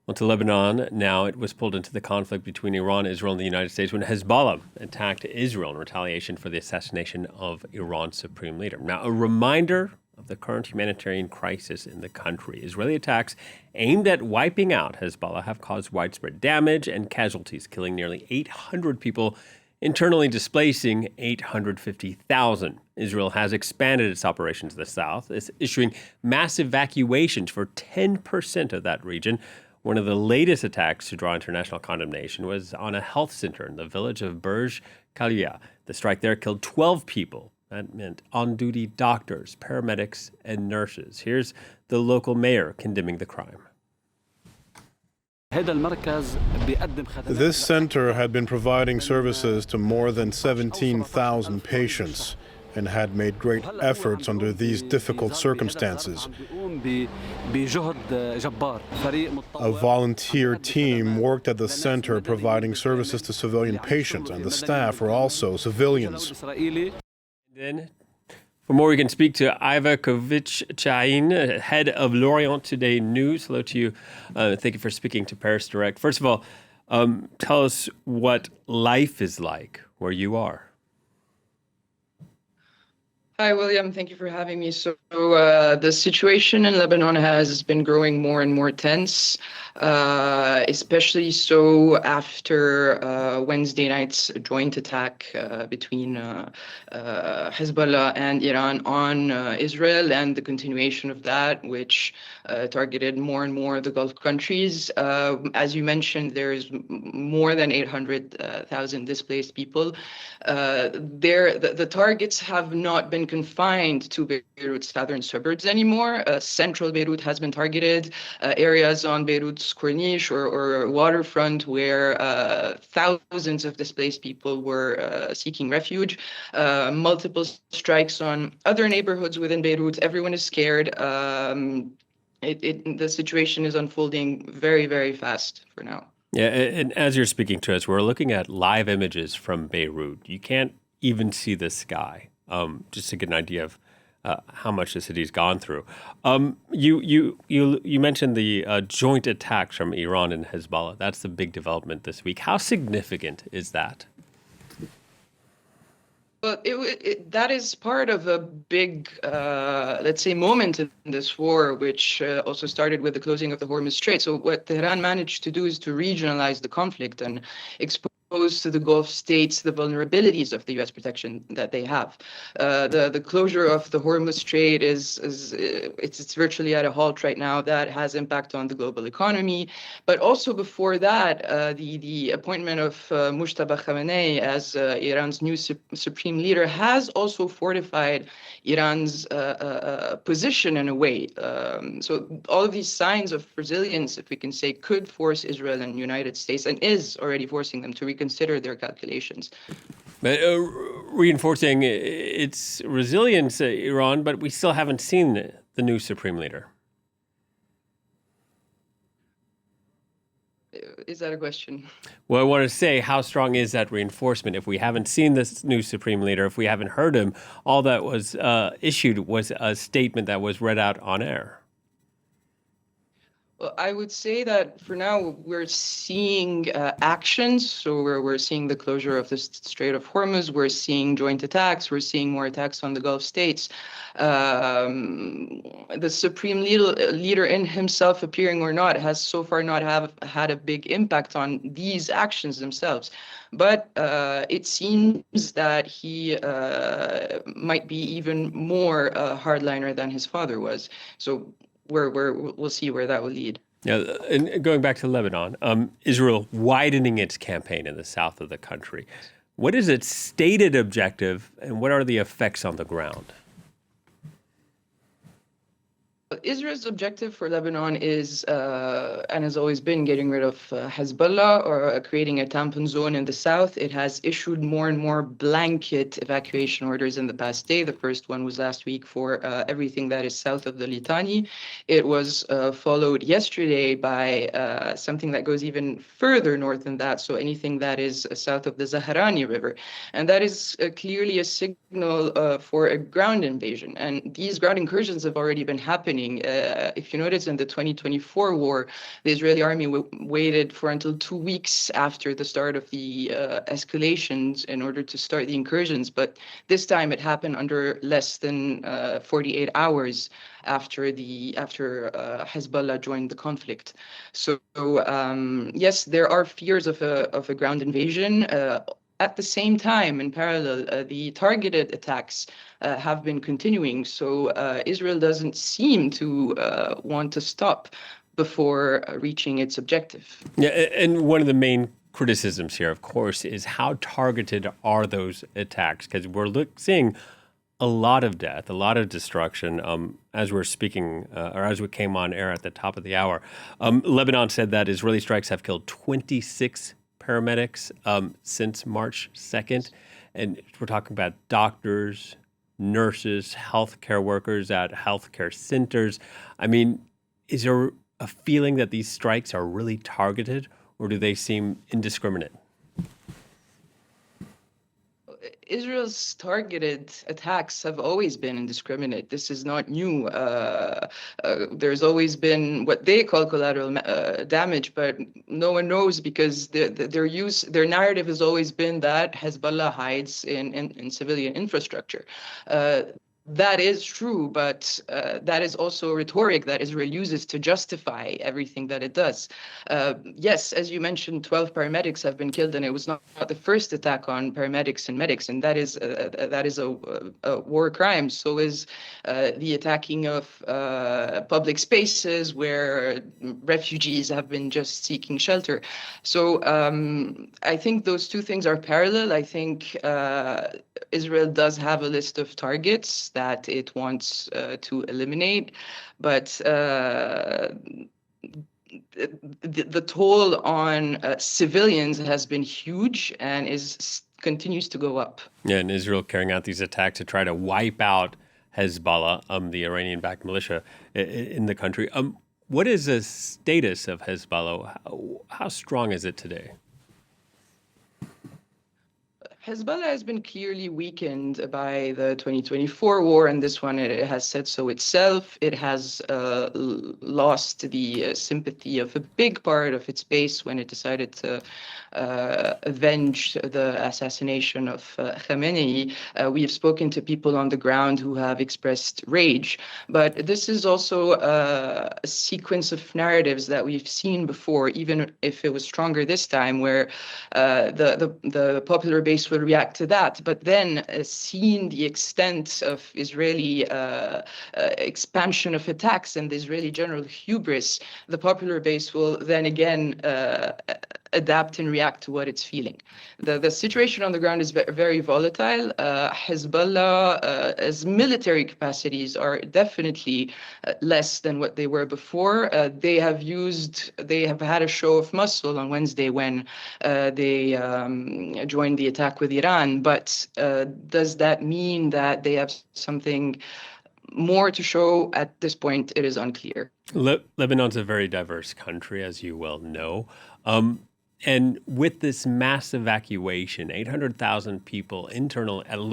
Well, to Lebanon now, it was pulled into the conflict between Iran, Israel, and the United States when Hezbollah attacked Israel in retaliation for the assassination of Iran's supreme leader. Now, a reminder of the current humanitarian crisis in the country. Israeli attacks aimed at wiping out Hezbollah have caused widespread damage and casualties, killing nearly 800 people, internally displacing 850,000. Israel has expanded its operations in the south, is issuing massive evacuations for 10% of that region. One of the latest attacks to draw international condemnation was on a health center in the village of Burj Khalifa. The strike there killed 12 people. That meant on-duty doctors, paramedics, and nurses. Here's the local mayor condemning the crime. This center had been providing services to more than 17,000 patients and had made great efforts under these difficult circumstances. A volunteer team worked at the center providing services to civilian patients, and the staff were also civilians. Then, for more, we can speak to Iva Kovic-Chahine, head of L'Orient Today News. Hello to you. Thank you for speaking to Paris Direct. First of all, tell us what life is like where you are. Hi, William. Thank you for having me. So the situation in Lebanon has been growing more and more tense, especially so after Wednesday night's joint attack between Hezbollah and Iran on Israel, and the continuation of that, which targeted more and more the Gulf countries. As you mentioned, there's more than 800,000 displaced people. The targets have not been confined to Beirut's southern suburbs anymore. Central Beirut has been targeted, areas on Beirut's Corniche or waterfront where thousands of displaced people were seeking refuge. Multiple strikes on other neighborhoods within Beirut. Everyone is scared. The situation is unfolding very, very fast for now. Yeah, and as you're speaking to us, we're looking at live images from Beirut. You can't even see the sky, just to get an idea of how much the city's gone through. You mentioned the joint attacks from Iran and Hezbollah. That's the big development this week. How significant is that? Well, that is part of a big, let's say, moment in this war, which also started with the closing of the Hormuz Strait. So what Tehran managed to do is to regionalize the conflict and expose to the Gulf states the vulnerabilities of the U.S. protection that they have. The closure of the Hormuz Strait it's virtually at a halt right now. That has impact on the global economy. But also before that, the appointment of Mujtaba Khamenei as Iran's new supreme leader has also fortified Iran's position in a way. So all of these signs of resilience, if we can say, could force Israel and the United States, and is already forcing them to reconsider their calculations. But, reinforcing its resilience, Iran, but we still haven't seen the new supreme leader. Is that a question? Well, I want to say, how strong is that reinforcement? If we haven't seen this new supreme leader, if we haven't heard him, all that was issued was a statement that was read out on air. Well, I would say that for now we're seeing actions. So we're seeing the closure of the Strait of Hormuz. We're seeing joint attacks. We're seeing more attacks on the Gulf states. The supreme leader in himself, appearing or not, has so far not had a big impact on these actions themselves. But it seems that he might be even more hardliner than his father was. So we'll see where that will lead. Yeah, and going back to Lebanon, Israel widening its campaign in the south of the country. What is its stated objective, and what are the effects on the ground? Israel's objective for Lebanon is, and has always been, getting rid of Hezbollah, or creating a tampon zone in the south. It has issued more and more blanket evacuation orders in the past day. The first one was last week for everything that is south of the Litani. It was followed yesterday by something that goes even further north than that, so anything that is south of the Zaharani River. And that is clearly a signal for a ground invasion. And these ground incursions have already been happening happening. If you notice, in the 2024 war, the Israeli army waited for until 2 weeks after the start of the escalations in order to start the incursions. But this time it happened under less than 48 hours after Hezbollah joined the conflict. So yes, there are fears of a ground invasion. At the same time, in parallel, the targeted attacks have been continuing. So Israel doesn't seem to want to stop before reaching its objective. Yeah, and one of the main criticisms here, of course, is how targeted are those attacks? Because we're seeing a lot of death, a lot of destruction. As we're speaking, or as we came on air at the top of the hour, Lebanon said that Israeli strikes have killed 26 paramedics since March 2nd. And we're talking about doctors, nurses, healthcare workers at healthcare centers. I mean, is there a feeling that these strikes are really targeted, or do they seem indiscriminate? Israel's targeted attacks have always been indiscriminate. This is not new. There's always been what they call collateral damage, but no one knows because their narrative has always been that Hezbollah hides in civilian infrastructure. That is true, but that is also rhetoric that Israel uses to justify everything that it does. Yes, as you mentioned, 12 paramedics have been killed, and it was not the first attack on paramedics and medics, and that is a war crime. So is the attacking of public spaces where refugees have been just seeking shelter. So I think those two things are parallel. I think Israel does have a list of targets that it wants to eliminate, but the toll on civilians has been huge and continues to go up. Yeah, and Israel carrying out these attacks to try to wipe out Hezbollah, the Iranian-backed militia in the country. What is the status of Hezbollah? How strong is it today? Hezbollah has been clearly weakened by the 2024 war, and this one it has said so itself. It has lost the sympathy of a big part of its base when it decided to avenge the assassination of Khamenei. We have spoken to people on the ground who have expressed rage, but this is also a sequence of narratives that we've seen before, even if it was stronger this time, where the popular base will react to that, but then seeing the extent of Israeli expansion of attacks and the Israeli general hubris, the popular base will then again adapt and react to what it's feeling. The situation on the ground is very volatile. Hezbollah's military capacities are definitely less than what they were before. They have had a show of muscle on Wednesday when they joined the attack with Iran. But does that mean that they have something more to show? At this point, it is unclear. Lebanon's a very diverse country, as you well know. And with this mass evacuation, 800,000 people,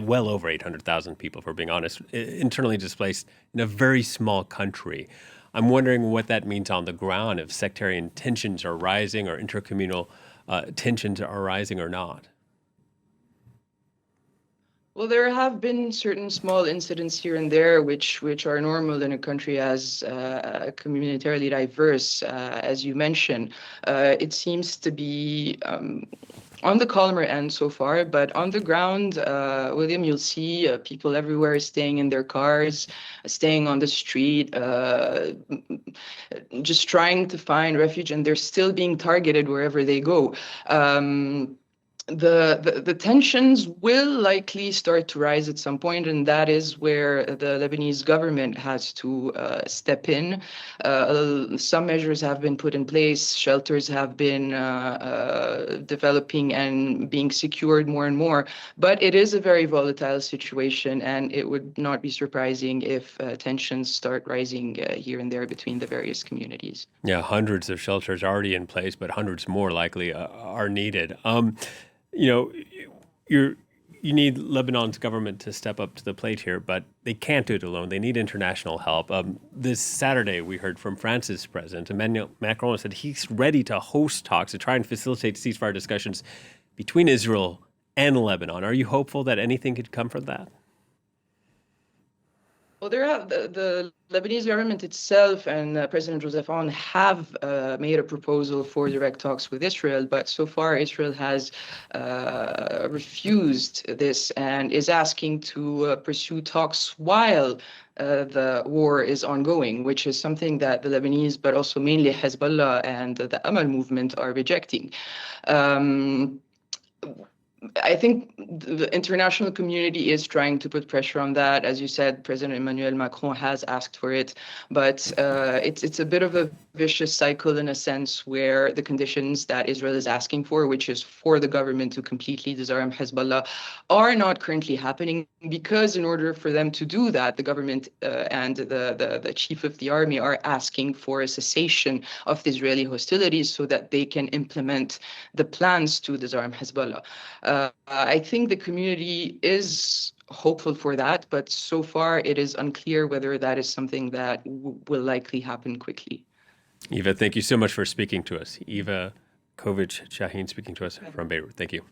well over 800,000 people, if we're being honest, internally displaced in a very small country. I'm wondering what that means on the ground, if sectarian tensions are rising or intercommunal tensions are rising or not. Well, there have been certain small incidents here and there, which are normal in a country as communitarily diverse, as you mentioned. It seems to be on the calmer end so far, but on the ground, William, you'll see people everywhere staying in their cars, staying on the street, just trying to find refuge, and they're still being targeted wherever they go. The tensions will likely start to rise at some point, and that is where the Lebanese government has to step in. Some measures have been put in place. Shelters have been developing and being secured more and more. But it is a very volatile situation, and it would not be surprising if tensions start rising here and there between the various communities. Yeah, hundreds of shelters already in place, but hundreds more likely are needed. You know, you need Lebanon's government to step up to the plate here, but they can't do it alone. They need international help. This Saturday, we heard from France's president, Emmanuel Macron, said he's ready to host talks to try and facilitate ceasefire discussions between Israel and Lebanon. Are you hopeful that anything could come from that? Well, the Lebanese government itself and President Joseph Aoun have made a proposal for direct talks with Israel, but so far Israel has refused this and is asking to pursue talks while the war is ongoing, which is something that the Lebanese, but also mainly Hezbollah and the Amal movement are rejecting. I think the international community is trying to put pressure on that. As you said, President Emmanuel Macron has asked for it, but it's a bit of a vicious cycle in a sense where the conditions that Israel is asking for, which is for the government to completely disarm Hezbollah, are not currently happening, because in order for them to do that, the government and the chief of the army are asking for a cessation of the Israeli hostilities so that they can implement the plans to disarm Hezbollah. I think the community is hopeful for that, but so far it is unclear whether that is something that will likely happen quickly. Iva, thank you so much for speaking to us. Iva Kovic-Chahine speaking to us from Beirut. Thank you.